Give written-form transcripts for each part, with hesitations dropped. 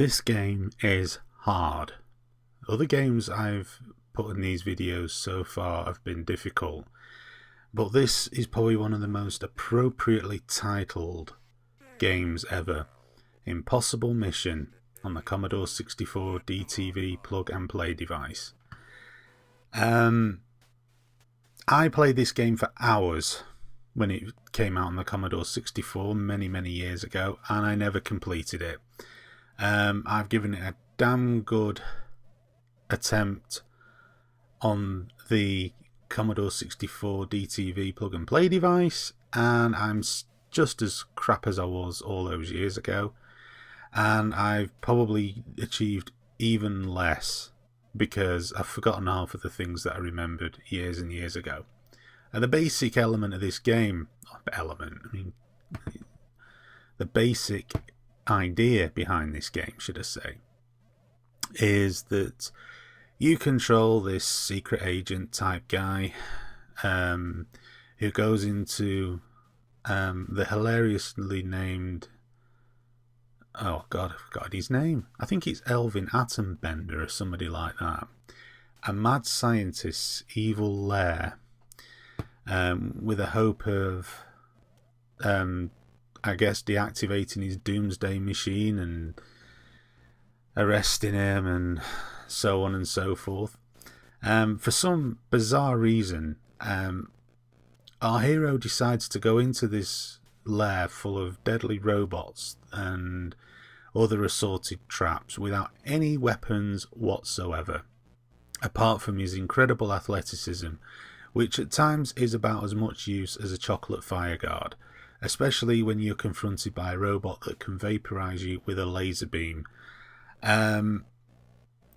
This game is hard. Other games I've put in these videos so far have been difficult, but this is probably one of the most appropriately titled games ever. Impossible Mission on the Commodore 64 DTV plug and play device. I played this game for hours when it came out on the Commodore 64 many years ago, and I never completed it. I've given it a damn good attempt on the Commodore 64 DTV plug and play device, and I'm just as crap as I was all those years ago, and I've probably achieved even less because I've forgotten half of the things that I remembered years and years ago. And the basic element of this game, the basic idea behind this game, should I say, is that you control this secret agent type guy who goes into the hilariously named, oh god, I forgot his name. I think it's Elvin Atombender or somebody like that. A mad scientist's evil lair, with a hope of, I guess, deactivating his doomsday machine and arresting him and so on and so forth. For some bizarre reason, our hero decides to go into this lair full of deadly robots and other assorted traps without any weapons whatsoever, apart from his incredible athleticism, which at times is about as much use as a chocolate fireguard, especially when you're confronted by a robot that can vaporize you with a laser beam.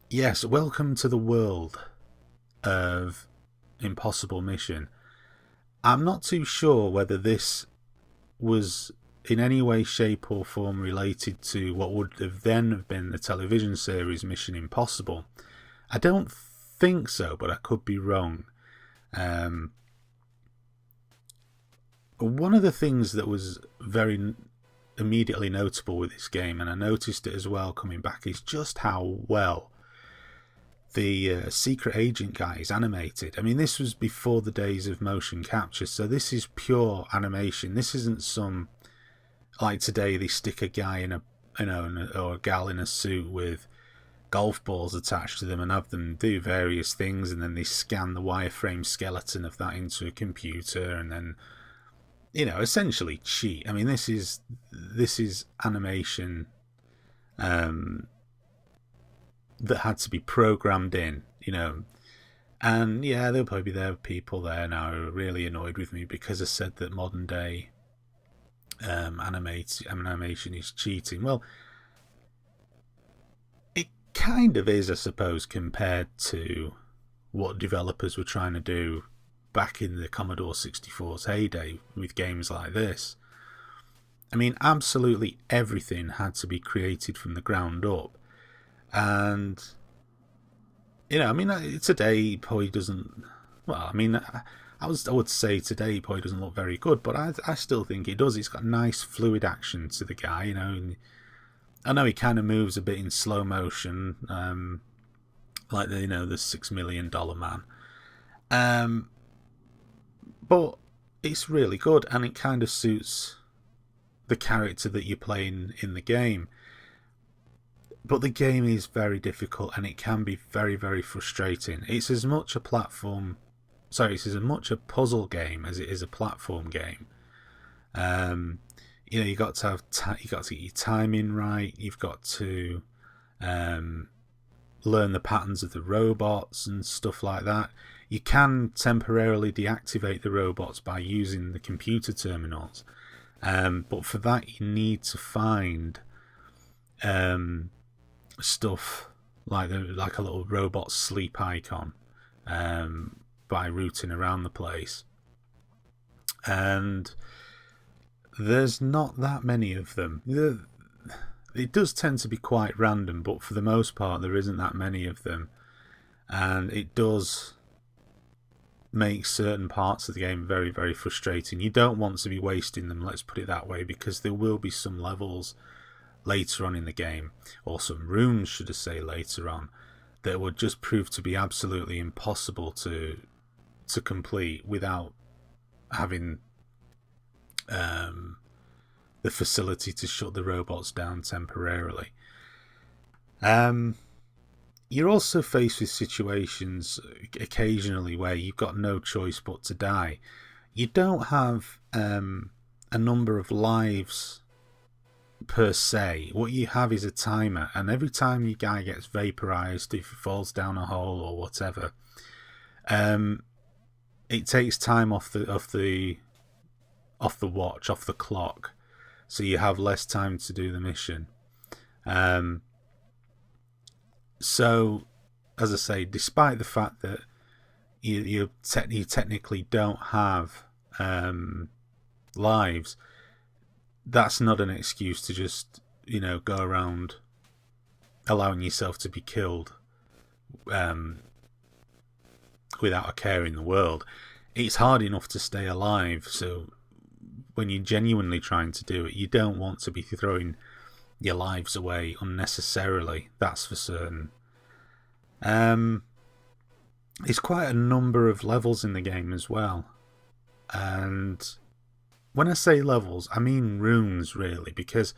Yes, welcome to the world of Impossible Mission. I'm not too sure whether this was in any way, shape or form related to what would have then been the television series Mission Impossible. I don't think so, but I could be wrong. One of the things that was very immediately notable with this game, and I noticed it as well coming back, is just how well the secret agent guy is animated. I mean, this was before the days of motion capture, so this is pure animation. This isn't some, like today they stick a guy in a, or a gal in a suit with golf balls attached to them and have them do various things, and then they scan the wireframe skeleton of that into a computer and then, essentially cheat. I mean, this is animation that had to be programmed in, and yeah, there'll probably be people there now who are really annoyed with me because I said that modern day animation is cheating. Well, it kind of is, I suppose, compared to what developers were trying to do back in the Commodore 64's heyday with games like this. I mean, absolutely everything had to be created from the ground up. And, today probably doesn't, I would say today he probably doesn't look very good, but I still think it does. It's got nice fluid action to the guy, and I know he kind of moves a bit in slow motion, like the $6 million man. But it's really good, and it kind of suits the character that you're playing in the game. But the game is very difficult, and it can be very frustrating. It's as much a puzzle game as it is a platform game. You got to get your timing right. You've got to learn the patterns of the robots and stuff like that. You can temporarily deactivate the robots by using the computer terminals, but for that you need to find stuff like a little robot sleep icon by rooting around the place, and there's not that many of them. It does tend to be quite random, but for the most part there isn't that many of them, and it does make certain parts of the game very frustrating. You don't want to be wasting them, let's put it that way, because there will be some levels later on in the game, or some rooms, should I say, later on, that would just prove to be absolutely impossible to complete without having the facility to shut the robots down temporarily. You're also faced with situations occasionally where you've got no choice but to die. You don't have a number of lives per se. What you have is a timer, and every time your guy gets vaporized, if he falls down a hole or whatever, it takes time off the watch, off the clock, so you have less time to do the mission. So, as I say, despite the fact that you technically don't have lives, that's not an excuse to just, go around allowing yourself to be killed without a care in the world. It's hard enough to stay alive, so when you're genuinely trying to do it, you don't want to be throwing your lives away unnecessarily, that's for certain. There's quite a number of levels in the game as well, and when I say levels, I mean rooms, really, because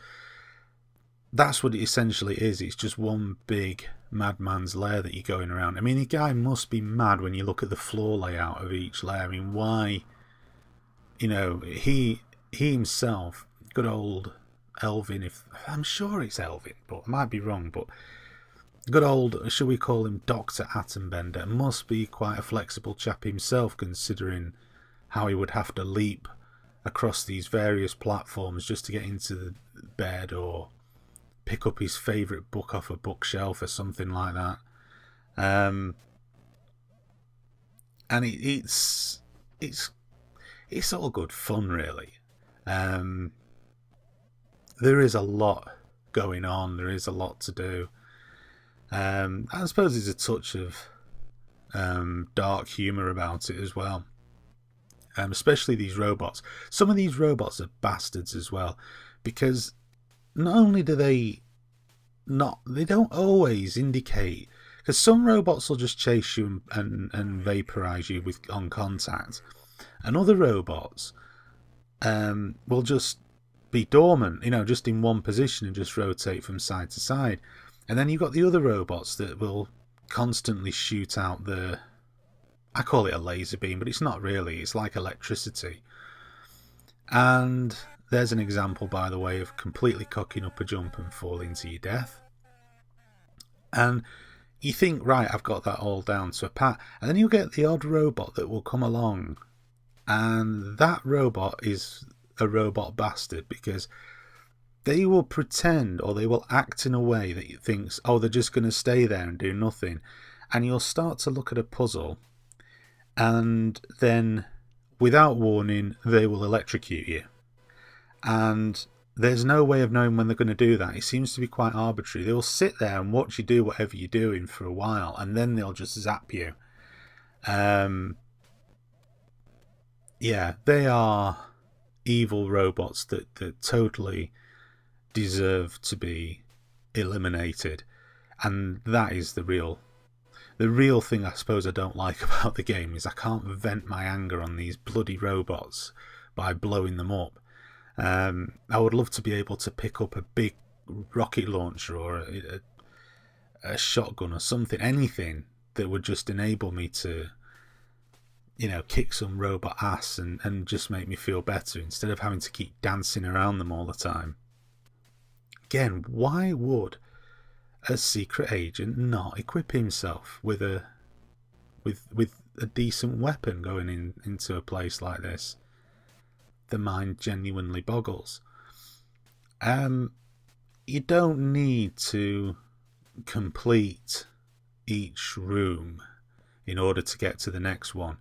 that's what it essentially is. It's just one big madman's lair that you're going around. I mean, the guy must be mad when you look at the floor layout of each lair. I mean, why, he himself, good old Elvin, I'm sure it's Elvin, but I might be wrong, but good old, shall we call him Dr. Atombender, must be quite a flexible chap himself, considering how he would have to leap across these various platforms just to get into the bed or pick up his favourite book off a bookshelf or something like that. And it's all good fun, really. There is a lot going on. There is a lot to do. I suppose there's a touch of dark humour about it as well. Especially these robots. Some of these robots are bastards as well, because not only do they don't always indicate, because some robots will just chase you and vaporize you on contact, and other robots will just be dormant, just in one position and just rotate from side to side. And then you've got the other robots that will constantly shoot out I call it a laser beam, but it's not really. It's like electricity. And there's an example, by the way, of completely cocking up a jump and falling to your death. And you think, right, I've got that all down to a pat. And then you'll get the odd robot that will come along. And that robot is a robot bastard, because they will pretend, or they will act in a way that you think, they're just going to stay there and do nothing. And you'll start to look at a puzzle, and then, without warning, they will electrocute you. And there's no way of knowing when they're going to do that. It seems to be quite arbitrary. They'll sit there and watch you do whatever you're doing for a while, and then they'll just zap you. Yeah, they are evil robots that totally deserve to be eliminated. And that is the real thing, I suppose, I don't like about the game, is I can't vent my anger on these bloody robots by blowing them up. I would love to be able to pick up a big rocket launcher or a shotgun or something, anything that would just enable me to, kick some robot ass and just make me feel better, instead of having to keep dancing around them all the time. Again, why would a secret agent not equip himself with a decent weapon going into a place like this? The mind genuinely boggles. You don't need to complete each room in order to get to the next one,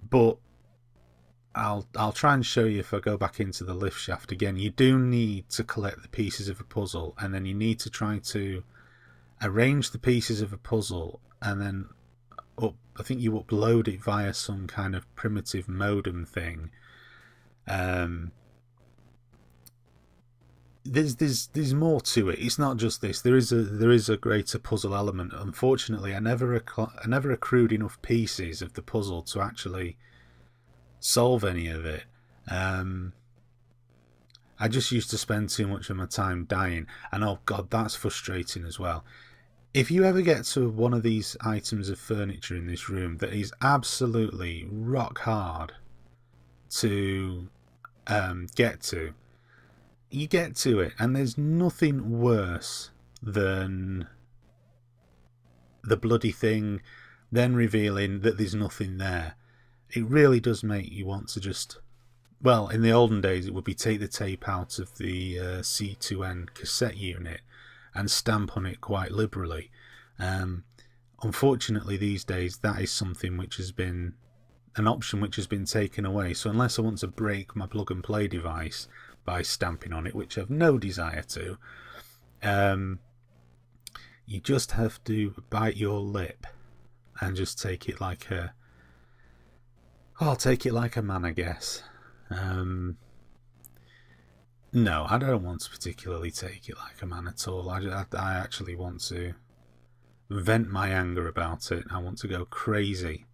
but I'll try and show you if I go back into the lift shaft again. You do need to collect the pieces of a puzzle, and then you need to try to arrange the pieces of a puzzle, and then I think you upload it via some kind of primitive modem thing. there's more to it. It's not just this. There is a greater puzzle element. Unfortunately, I never accrued enough pieces of the puzzle to actually solve any of it. I just used to spend too much of my time dying, and oh god, that's frustrating as well. If you ever get to one of these items of furniture in this room that is absolutely rock hard to get to, you get to it, and there's nothing worse than the bloody thing then revealing that there's nothing there. It really does make you want to just, well, in the olden days it would be take the tape out of the C2N cassette unit and stamp on it quite liberally. Unfortunately these days that is something which has been an option which has been taken away, so unless I want to break my plug and play device by stamping on it, which I've no desire to, you just have to bite your lip and just take it like a, I'll take it like a man, I guess. No, I don't want to particularly take it like a man at all. I actually want to vent my anger about it. I want to go crazy,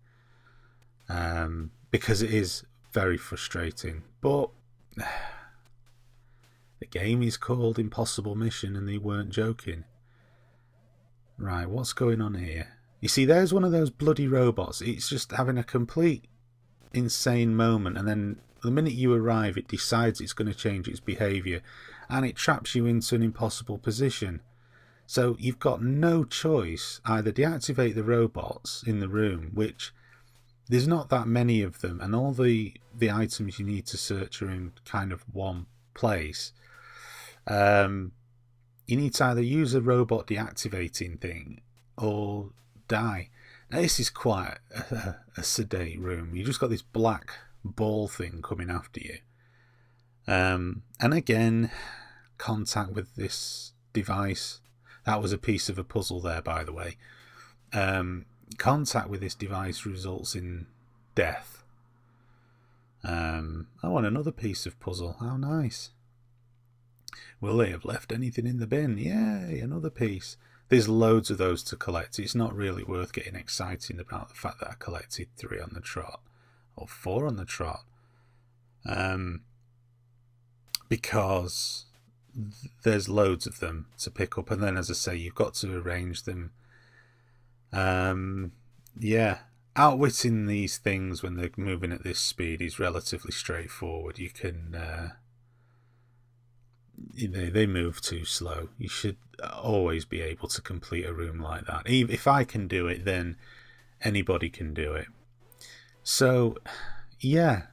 because it is very frustrating. But the game is called Impossible Mission, and they weren't joking. Right, what's going on here? You see, there's one of those bloody robots. It's just having a complete insane moment, and then the minute you arrive it decides it's going to change its behaviour, and it traps you into an impossible position. So you've got no choice. Either deactivate the robots in the room, which there's not that many of them, and all the items you need to search are in kind of one place. You need to either use a robot deactivating thing or die. Now this is quite a sedate room. You just got this black ball thing coming after you, and again, contact with this device. That was a piece of a puzzle there, by the way. Contact with this device results in death. Oh, and another piece of puzzle. How nice. Will they have left anything in the bin? Yay, another piece. There's loads of those to collect. It's not really worth getting excited about the fact that I collected 3 on the trot, or 4 on the trot, because there's loads of them to pick up, and then, as I say, you've got to arrange them. Yeah, outwitting these things when they're moving at this speed is relatively straightforward. You can they move too slow. You should always be able to complete a room like that. If I can do it, then anybody can do it. So yeah,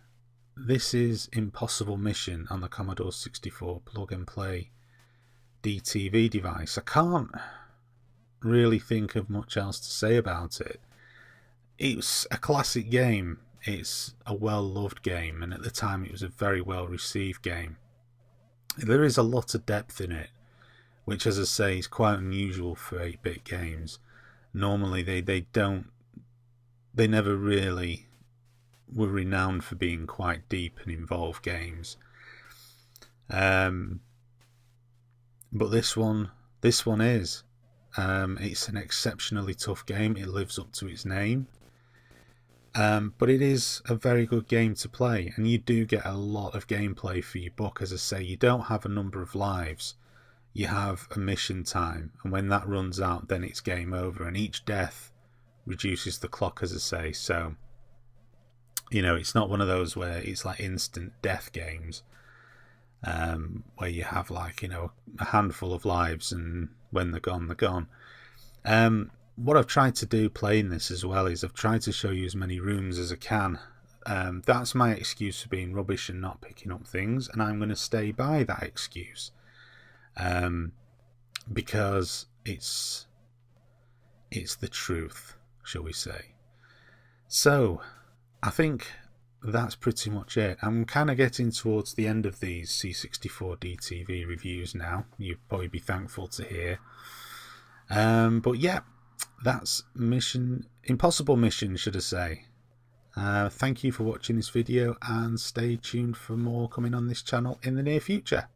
this is Impossible Mission on the Commodore 64 plug and play DTV device. I can't really think of much else to say about it. It's a classic game. It's a well-loved game, and at the time it was a very well-received game. There is a lot of depth in it, which, as I say, is quite unusual for 8-bit games. Normally they never really were renowned for being quite deep and involved games. But this one is. It's an exceptionally tough game. It lives up to its name. But it is a very good game to play, and you do get a lot of gameplay for your buck. As I say, you don't have a number of lives. You have a mission time, and when that runs out, then it's game over, and each death reduces the clock, as I say. So, you know, it's not one of those where it's like instant death games, where you have, like, you know, a handful of lives, and when they're gone, they're gone. What I've tried to do playing this as well is I've tried to show you as many rooms as I can. That's my excuse for being rubbish and not picking up things, and I'm going to stay by that excuse, because it's the truth, shall we say. So I think that's pretty much it. I'm kind of getting towards the end of these C64 DTV reviews now. You'd probably be thankful to hear. But yeah, that's Impossible Mission, should I say. Thank you for watching this video, and stay tuned for more coming on this channel in the near future.